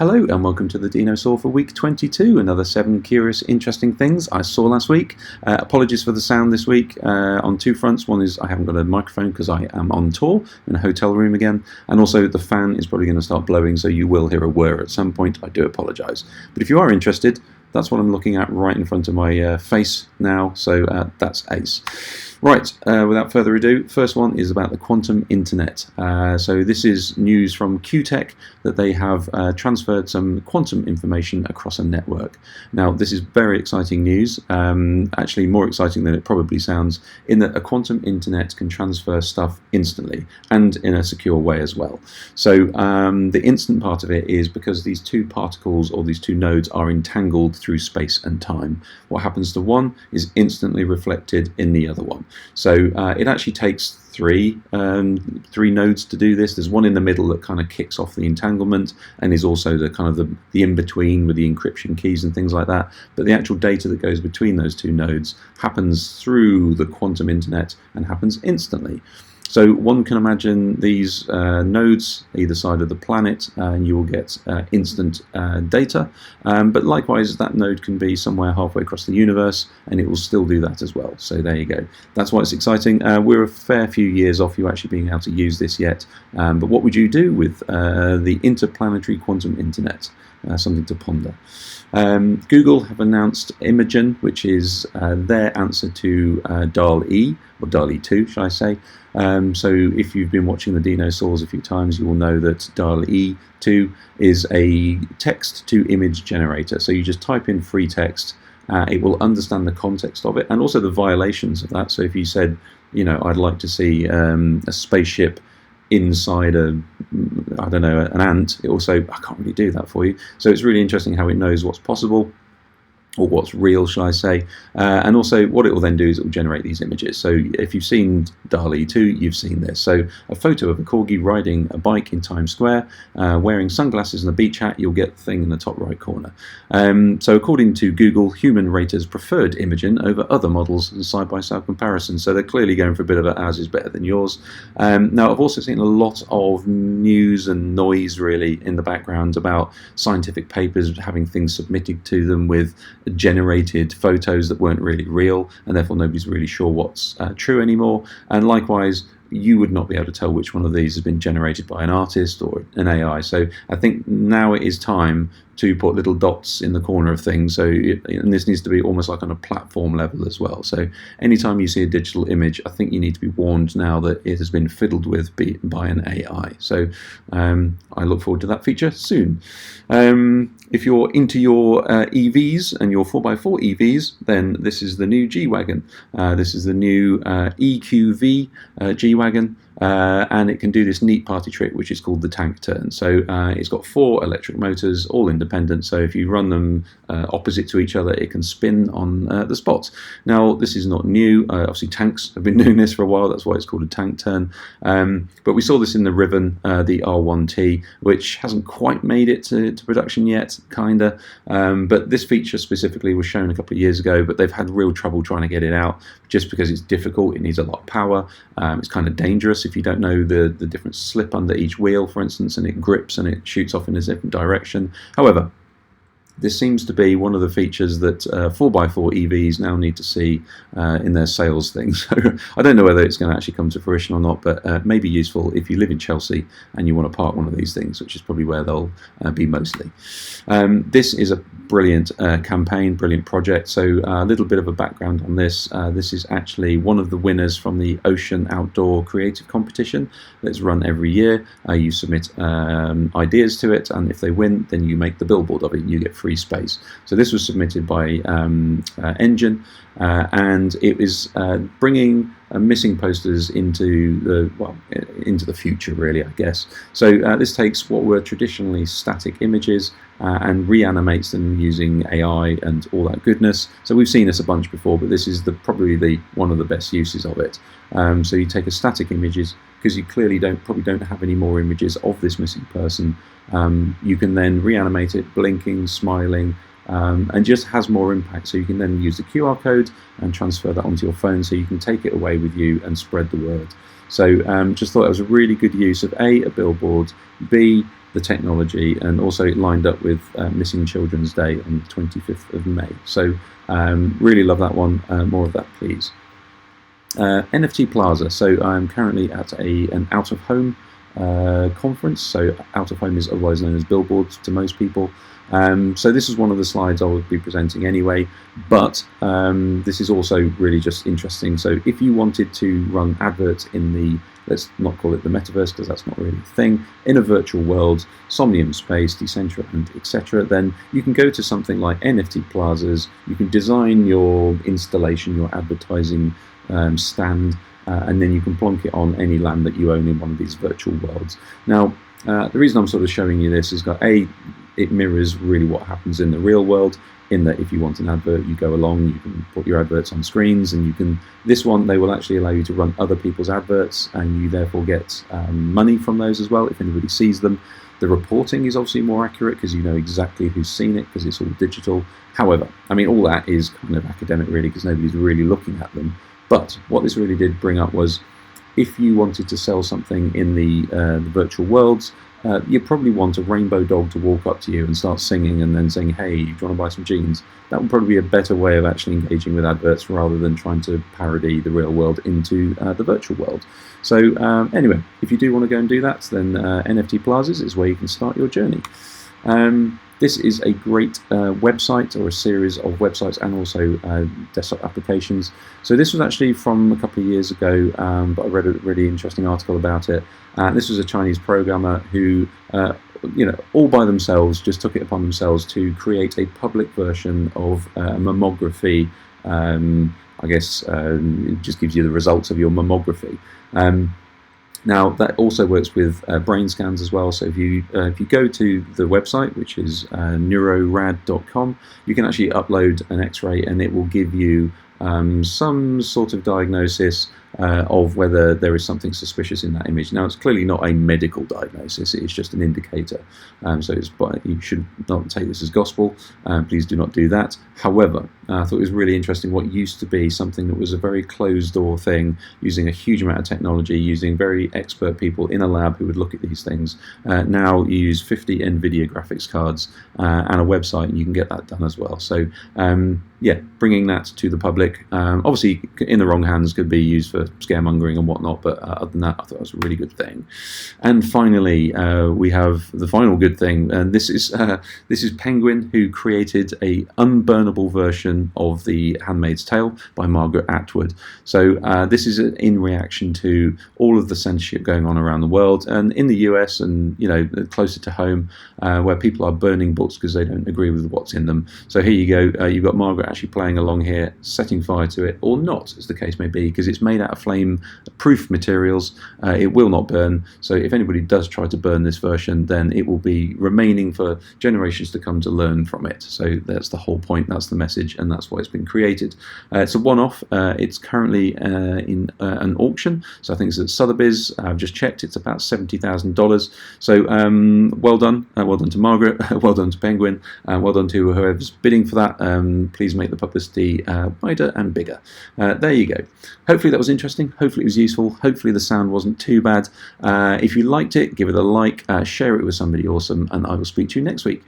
Hello and welcome to the Dinosaur for week 22, another 7 curious, interesting things I saw last week. Apologies for the sound this week on two fronts. One is I haven't got a microphone because I am on tour in a hotel room again, and also the fan is probably going to start blowing, so you will hear a whir at some point. I do apologise. But if you are interested, that's what I'm looking at right in front of my face now, so that's ace. Right, without further ado, first one is about the quantum internet. So this is news from QTech that they have transferred some quantum information across a network. Now, this is very exciting news, actually more exciting than it probably sounds, in that a quantum internet can transfer stuff instantly and in a secure way as well. So the instant part of it is because these two particles or these two nodes are entangled through space and time. What happens to one is instantly reflected in the other one. So it actually takes three nodes to do this. There's one in the middle that kind of kicks off the entanglement and is also the kind of the in-between with the encryption keys and things like that. But the actual data that goes between those two nodes happens through the quantum internet and happens instantly. So one can imagine these nodes either side of the planet, and you will get instant data. But likewise, that node can be somewhere halfway across the universe, and it will still do that as well. So there you go. That's why it's exciting. We're a fair few years off you actually being able to use this yet. But what would you do with the interplanetary quantum internet? Something to ponder. Google have announced Imagen, which is their answer to DALL-E, or DALL-E 2, shall I say. So if you've been watching the Dinosaurs a few times, you will know that DALL-E 2 is a text-to-image generator. So you just type in free text, it will understand the context of it and also the violations of that. So if you said, you know, I'd like to see a spaceship inside an ant, it also, I can't really do that for you. So it's really interesting how it knows what's possible, or what's real, shall I say, and also what it will then do is it will generate these images. So if you've seen DALL-E 2, you've seen this. So a photo of a corgi riding a bike in Times Square, wearing sunglasses and a beach hat, you'll get the thing in the top right corner. So according to Google, human raters preferred Imagen over other models and side-by-side comparison. So they're clearly going for a bit of a ours is better than yours. Now, I've also seen a lot of news and noise really in the background about scientific papers having things submitted to them with generated photos that weren't really real, and therefore nobody's really sure what's true anymore. And likewise, you would not be able to tell which one of these has been generated by an artist or an AI. So I think now it is time to put little dots in the corner of things. So and this needs to be almost like on a platform level as well. So anytime you see a digital image, I think you need to be warned now that it has been fiddled with by an AI. So I look forward to that feature soon. If you're into your EVs and your 4x4 EVs, then this is the new G-Wagon. This is the new EQV G-Wagon. And it can do this neat party trick which is called the tank turn. So it's got 4 electric motors, all independent, so if you run them opposite to each other, it can spin on the spot. Now, this is not new. Obviously tanks have been doing this for a while, that's why it's called a tank turn. But we saw this in the Riven, the R1T, which hasn't quite made it to production yet, kinda. But this feature specifically was shown a couple of years ago, but they've had real trouble trying to get it out just because it's difficult, it needs a lot of power, it's kind of dangerous if you don't know the different slip under each wheel, for instance, and it grips and it shoots off in a different direction. However, this seems to be one of the features that 4x4 EVs now need to see in their sales thing. So I don't know whether it's going to actually come to fruition or not, but it may be useful if you live in Chelsea and you want to park one of these things, which is probably where they'll be mostly. This is a brilliant campaign, brilliant project. So a little bit of a background on this. This is actually one of the winners from the Ocean Outdoor Creative Competition that's run every year. You submit ideas to it, and if they win, then you make the billboard of it and you get free space. So this was submitted by Engine, and it is bringing missing posters into the future, really, I guess. So this takes what were traditionally static images and reanimates them using AI and all that goodness. So we've seen this a bunch before, but this is probably one of the best uses of it. So you take a static images, because you clearly probably don't have any more images of this missing person. You can then reanimate it, blinking, smiling, and just has more impact. So you can then use the QR code and transfer that onto your phone so you can take it away with you and spread the word. So just thought it was a really good use of A billboard, B, the technology, and also it lined up with Missing Children's Day on the 25th of May. So really love that one. More of that, please. NFT Plaza. So I'm currently at an out-of-home conference. So out-of-home is otherwise known as billboards to most people. So this is one of the slides I will be presenting anyway, but this is also really just interesting. So if you wanted to run adverts in the, let's not call it the metaverse because that's not really a thing, in a virtual world, Somnium Space, Decentraland, etc., then you can go to something like NFT Plazas. You can design your installation, your advertising stand, and then you can plonk it on any land that you own in one of these virtual worlds. Now, the reason I'm sort of showing you this is that it mirrors really what happens in the real world, in that if you want an advert, you go along, you can put your adverts on screens, and you can, this one, they will actually allow you to run other people's adverts, and you therefore get money from those as well if anybody sees them. The reporting is obviously more accurate because you know exactly who's seen it because it's all digital. However, I mean, all that is kind of academic really because nobody's really looking at them. But what this really did bring up was, if you wanted to sell something in the virtual worlds, you'd probably want a rainbow dog to walk up to you and start singing and then saying, hey, do you want to buy some jeans? That would probably be a better way of actually engaging with adverts rather than trying to parody the real world into the virtual world. So anyway, if you do want to go and do that, then NFT Plazas is where you can start your journey. This is a great website, or a series of websites, and also desktop applications. So this was actually from a couple of years ago, but I read a really interesting article about it. This was a Chinese programmer who, all by themselves, just took it upon themselves to create a public version of a mammography. I guess it just gives you the results of your mammography. Now that also works with brain scans as well. So if you go to the website, which is neurorad.com, you can actually upload an X-ray, and it will give you some sort of diagnosis of whether there is something suspicious in that image. Now, it's clearly not a medical diagnosis, it's just an indicator. So you should not take this as gospel. Please do not do that. However, I thought it was really interesting what used to be something that was a very closed door thing, using a huge amount of technology, using very expert people in a lab who would look at these things. Now you use 50 NVIDIA graphics cards and a website, and you can get that done as well. So yeah, bringing that to the public, obviously in the wrong hands could be used for scaremongering and whatnot, but other than that, I thought it was a really good thing. And finally, we have the final good thing, and this is Penguin, who created a unburnable version of The Handmaid's Tale by Margaret Atwood. So this is in reaction to all of the censorship going on around the world, and in the US, and closer to home, where people are burning books because they don't agree with what's in them. So here you go, you've got Margaret actually playing along here, setting fire to it, or not, as the case may be, because it's made out of flame-proof materials. It will not burn, so if anybody does try to burn this version, then it will be remaining for generations to come to learn from it. So that's the whole point, that's the message, and that's why it's been created. It's a one-off. It's currently in an auction, so I think it's at Sotheby's. I've just checked, it's about $70,000. So well done to Margaret, well done to Penguin, well done to whoever's bidding for that. Please make the publicity wider and bigger. There you go. Hopefully that was interesting, hopefully it was useful, hopefully the sound wasn't too bad. If you liked it, give it a like, share it with somebody awesome, and I will speak to you next week.